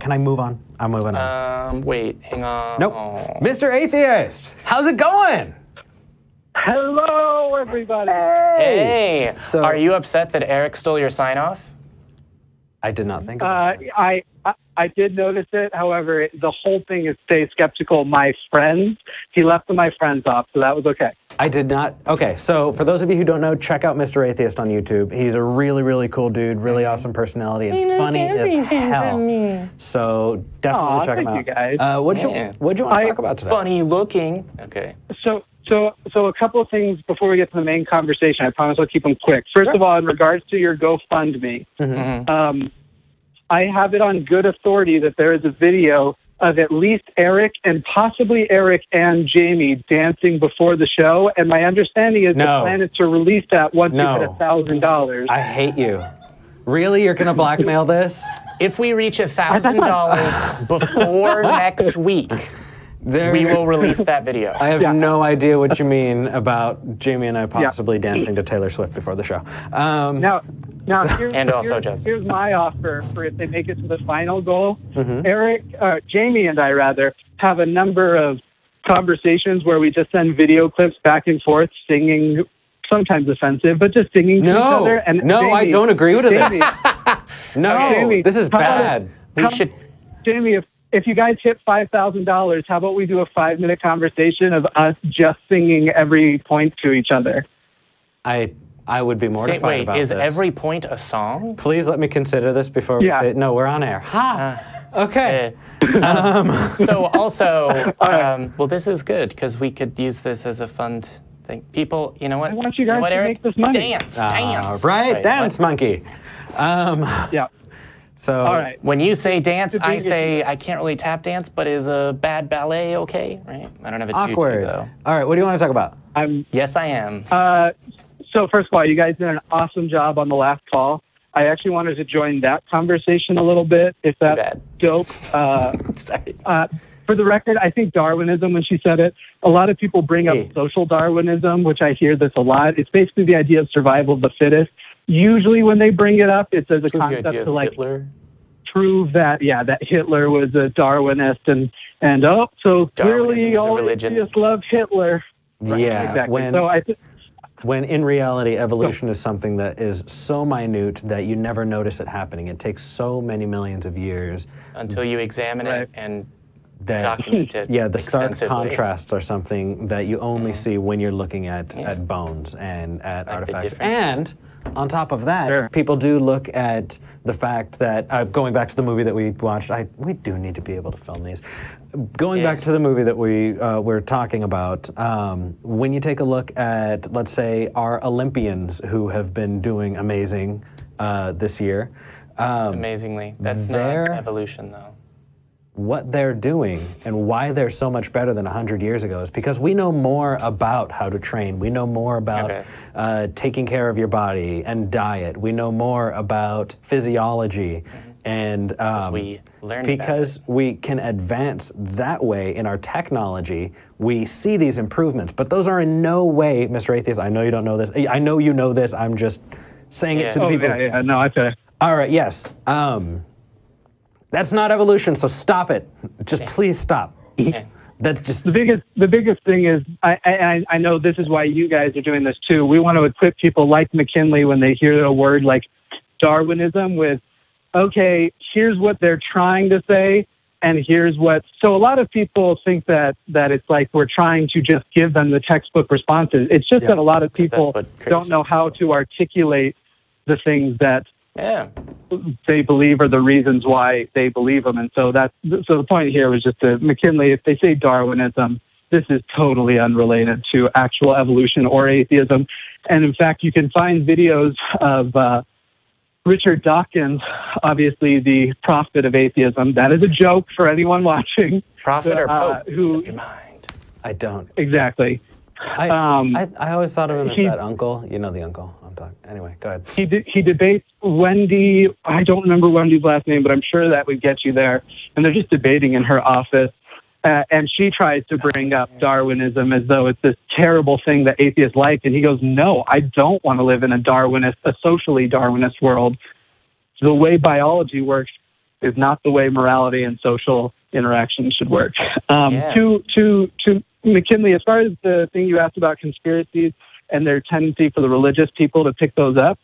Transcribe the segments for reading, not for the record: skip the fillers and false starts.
Can I move on? I'm moving on. Wait, hang on. Nope. Mr. Atheist, how's it going? Hello, everybody. Hey. So, are you upset that Eric stole your sign-off? I did not think about that. I did notice it. However, the whole thing is stay skeptical. My friends, he left my friends off, so that was okay. I did not. Okay, so for those of you who don't know, check out Mr. Atheist on YouTube. He's a really, really cool dude, really awesome personality, and funny as hell. So definitely check him out. Thank you guys. What'd you want to talk about today? Funny looking. Okay. So a couple of things before we get to the main conversation. I promise I'll keep them quick. First of all, in regards to your GoFundMe, I have it on good authority that there is a video of at least Eric and possibly Eric and Jamie dancing before the show. And my understanding is the plan is to release that once you hit $1,000. I hate you. Really? You're going to blackmail this? If we reach $1,000 before next week, we will release that video. I have no idea what you mean about Jamie and I possibly dancing to Taylor Swift before the show. Now here's my offer for if they make it to the final goal. Jamie and I have a number of conversations where we just send video clips back and forth singing, sometimes offensive, but just singing to each other. And Jamie, I don't agree with this. Jamie, this is bad. Jamie, if you guys hit $5,000, how about we do a 5-minute conversation of us just singing every point to each other? I would be mortified about this. Is every point a song? Please let me consider this before we say it. No, we're on air. Okay. So also, well, this is good because we could use this as a fun thing. People, you know what? I want you guys to make this money. Dance. Right, dance, monkey. So, all right. When you say dance, I say I can't really tap dance, but is a bad ballet okay? Right? I don't have a tutu, though. All right, what do you want to talk about? Yes, I am. So first of all, you guys did an awesome job on the last call. I actually wanted to join that conversation a little bit, if that's dope. For the record, I think Darwinism, when she said it, a lot of people bring up social Darwinism, which I hear this a lot. It's basically the idea of survival of the fittest. Usually when they bring it up, it's as a concept to like prove that, that Hitler was a Darwinist so clearly all atheists love Hitler. Right, yeah, exactly. When in reality, evolution is something that is so minute that you never notice it happening. It takes so many millions of years. Until you examine it and document it the stark contrasts are something that you only see when you're looking at bones and at artifacts. And on top of that, people do look at the fact that, going back to the movie that we watched, we do need to be able to film these. Going back to the movie that we're talking about, when you take a look at, let's say, our Olympians who have been doing amazing this year. Amazingly. That's not evolution, though. What they're doing and why they're so much better than 100 years ago is because we know more about how to train. We know more about taking care of your body and diet. We know more about physiology. And because we can advance that way in our technology, we see these improvements. But those are in no way, Mr. Atheist, I know you don't know this. I know you know this. I'm just saying it to the people. No, I feel it. All right, yes. That's not evolution, so stop it. Just please stop. That's just the biggest thing is I know this is why you guys are doing this too. We want to equip people like McKinley when they hear a word like Darwinism with, okay, here's what they're trying to say, and here's what. So a lot of people think that it's like we're trying to just give them the textbook responses. It's just that a lot of people don't know how to articulate the things that they believe are the reasons why they believe them. And so the point here was just to McKinley, if they say Darwinism, this is totally unrelated to actual evolution or atheism. And in fact, you can find videos of Richard Dawkins, obviously the prophet of atheism. That is a joke for anyone watching. Prophet or pope? Your mind. I don't. Exactly. I always thought of him as that uncle. You know the uncle I'm talking. Anyway, go ahead. He debates Wendy. I don't remember Wendy's last name, but I'm sure that would get you there. And they're just debating in her office. And she tries to bring up Darwinism as though it's this terrible thing that atheists like. And he goes, no, I don't want to live in a socially Darwinist world. The way biology works, is not the way morality and social interaction should work. To McKinley, as far as the thing you asked about conspiracies and their tendency for the religious people to pick those up,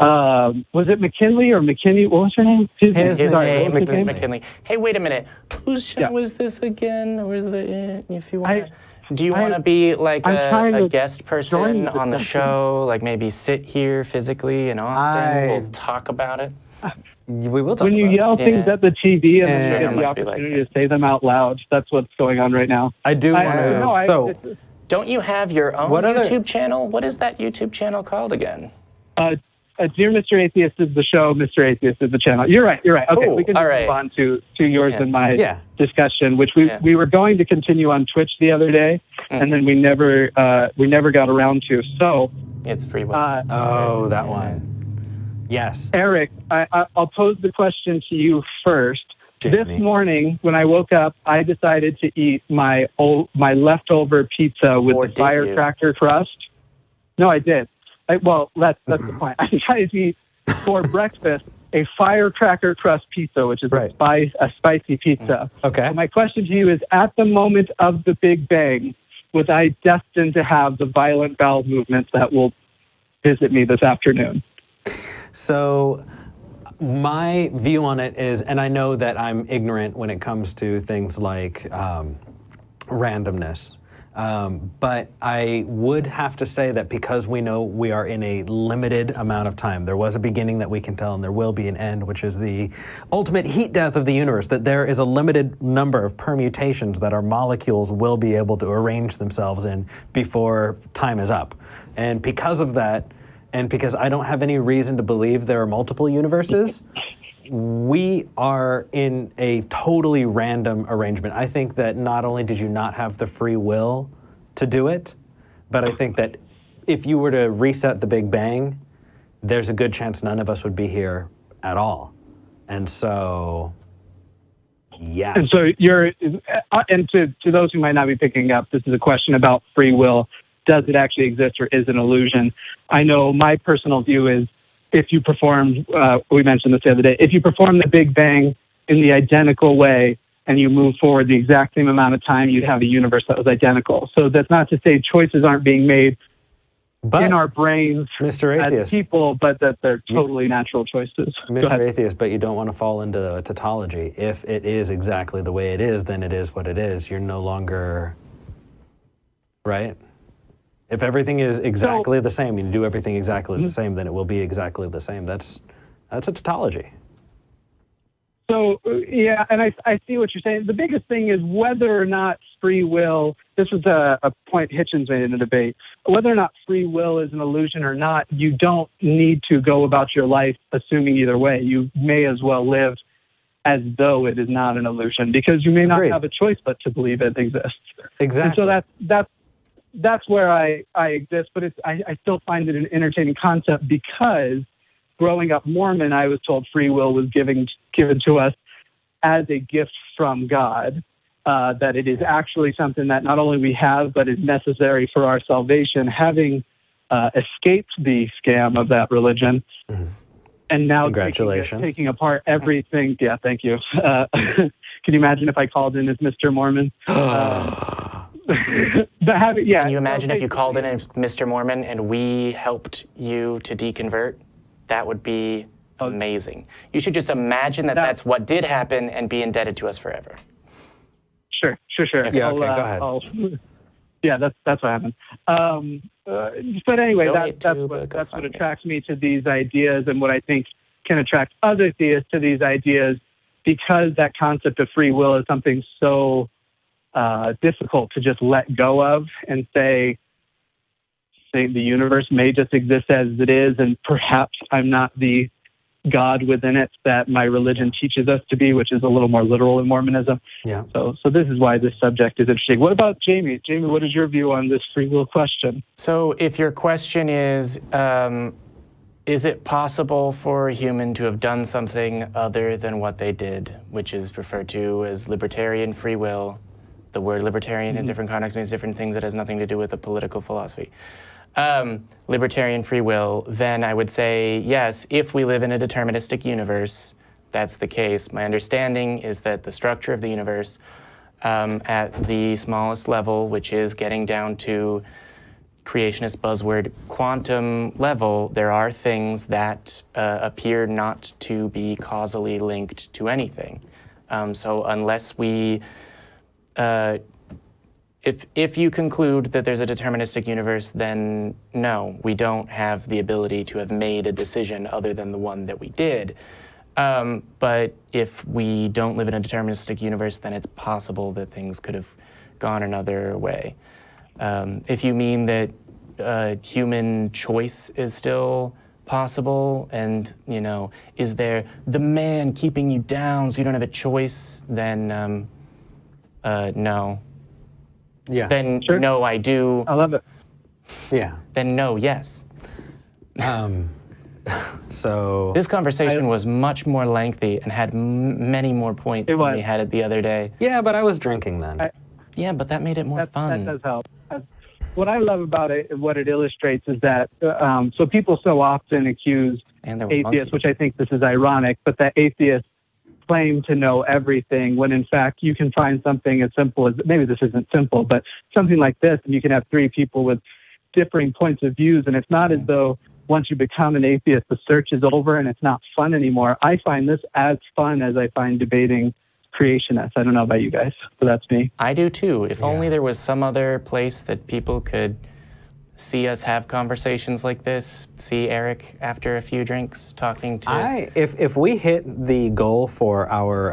was it McKinley or McKinney? What was her name? His name was McKinley. Hey, wait a minute. Whose show is this again? Or is the if you want? Do you want to be like a guest person on the show? Like maybe sit here physically in Austin? We'll talk about it. We will talk when you yell things at the TV and then you get the opportunity to say them out loud, that's what's going on right now. I do want to. Don't you have your own YouTube channel? What is that YouTube channel called again? Dear Mr. Atheist is the show. Mr. Atheist is the channel. You're right. Okay, we can move on to yours and my discussion, which we were going to continue on Twitch the other day, and then we never got around to. So it's free will. That one. Yes. Eric, I'll pose the question to you first. Jamie. This morning, when I woke up, I decided to eat my leftover pizza with the firecracker crust. No, I did. Well, that's the point. I decided to eat for breakfast a firecracker crust pizza, which is a spicy pizza. Okay. So my question to you is, at the moment of the Big Bang, was I destined to have the violent bowel movements that will visit me this afternoon? So my view on it is, and I know that I'm ignorant when it comes to things like randomness, but I would have to say that because we know we are in a limited amount of time, there was a beginning that we can tell and there will be an end, which is the ultimate heat death of the universe, that there is a limited number of permutations that our molecules will be able to arrange themselves in before time is up. And because of that, and because I don't have any reason to believe there are multiple universes, we are in a totally random arrangement. I think that not only did you not have the free will to do it, but I think that if you were to reset the Big Bang, there's a good chance none of us would be here at all. And so, yeah. And so to those who might not be picking up, this is a question about free will. Does it actually exist or is it an illusion? I know my personal view is, if you perform, we mentioned this the other day, if you perform the Big Bang in the identical way and you move forward the exact same amount of time, you'd have a universe that was identical. So that's not to say choices aren't being made in our brains as people, but that they're totally natural choices. Mr. Atheist, but you don't want to fall into a tautology. If it is exactly the way it is, then it is what it is. You're no longer, right? If everything is exactly the same, you do everything exactly the same, then it will be exactly the same. That's a tautology. So, yeah, and I see what you're saying. The biggest thing is whether or not free will, this was a point Hitchens made in the debate, whether or not free will is an illusion or not, you don't need to go about your life assuming either way. You may as well live as though it is not an illusion, because you may not have a choice but to believe it exists. Exactly. And so that's where I exist, but I still find it an entertaining concept, because growing up Mormon, I was told free will was given to us as a gift from God, that it is actually something that not only we have, but is necessary for our salvation, having escaped the scam of that religion. And now taking apart everything. Yeah, thank you. Can you imagine if I called in as Mr. Mormon? Can you imagine if you called in as Mr. Mormon and we helped you to deconvert? That would be amazing. You should just imagine that that's what did happen and be indebted to us forever. Sure. Okay. Yeah, go ahead. Yeah, that's what happened. But anyway, that's what attracts me to these ideas, and what I think can attract other theists to these ideas, because that concept of free will is something so difficult to just let go of and say the universe may just exist as it is, and perhaps I'm not the God within it that my religion teaches us to be, which is a little more literal in Mormonism. Yeah. So this is why this subject is interesting. What about Jamie? Jamie, what is your view on this free will question? So if your question is it possible for a human to have done something other than what they did, which is referred to as libertarian free will? The word libertarian in different contexts means different things. It has nothing to do with a political philosophy. Libertarian free will, then I would say, yes, if we live in a deterministic universe, that's the case. My understanding is that the structure of the universe at the smallest level, which is getting down to creationist buzzword quantum level, there are things that appear not to be causally linked to anything. So unless we, if you conclude that there's a deterministic universe, then no, we don't have the ability to have made a decision other than the one that we did. But if we don't live in a deterministic universe, then it's possible that things could have gone another way. If you mean that human choice is still possible, and is there the man keeping you down so you don't have a choice, then no. Yeah. Then Sure. no, I do. I love it. Yeah. Then no, yes. So This conversation was much more lengthy and had many more points It than was. we had it the other day. yeah, but I was drinking then. Yeah, but that made it more That fun. does help. What I love about it, what it illustrates, is that so people so often accuse And there were atheists, monkeys. which I think this is ironic, but that atheists claim to know everything when in fact you can find something as simple as, maybe this isn't simple, but something like this, and you can have three people with differing points of views, and it's not as though once you become an atheist, the search is over and it's not fun anymore. I find this as fun as I find debating creationists. I don't know about you guys, but that's me. I do too. If only there was some other place that people could see us have conversations like this, see Eric after a few drinks talking to... If we hit the goal for our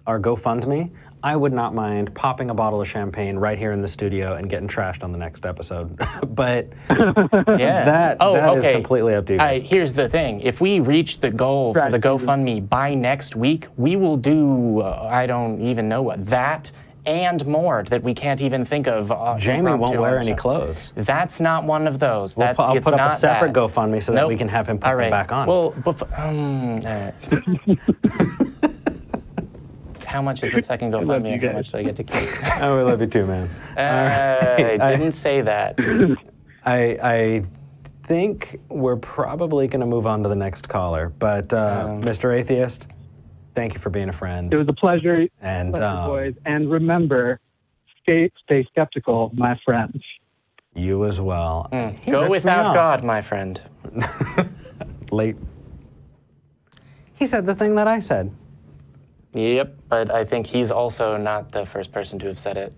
GoFundMe, I would not mind popping a bottle of champagne right here in the studio and getting trashed on the next episode. But Yeah. that is completely up to you guys. Here's the thing. If we reach the goal for the GoFundMe by next week, we will do, I don't even know what, that and more that we can't even think of. Jamie won't wear any show. clothes. That's not one of those. I'll put It's up a not separate that. GoFundMe so that Nope. we can have him put All right. them back on. Well, how much is the second GoFundMe and how much do I get to keep? Oh, we love you too, man. I didn't say that. I think we're probably going to move on to the next caller. But Mr. Atheist, thank you for being a friend. It was a pleasure, And boys. And remember, stay skeptical, my friends. you as well. He ripped Go me without off. God, my friend. Late. He said the thing that I said. Yep, but I think he's also not the first person to have said it.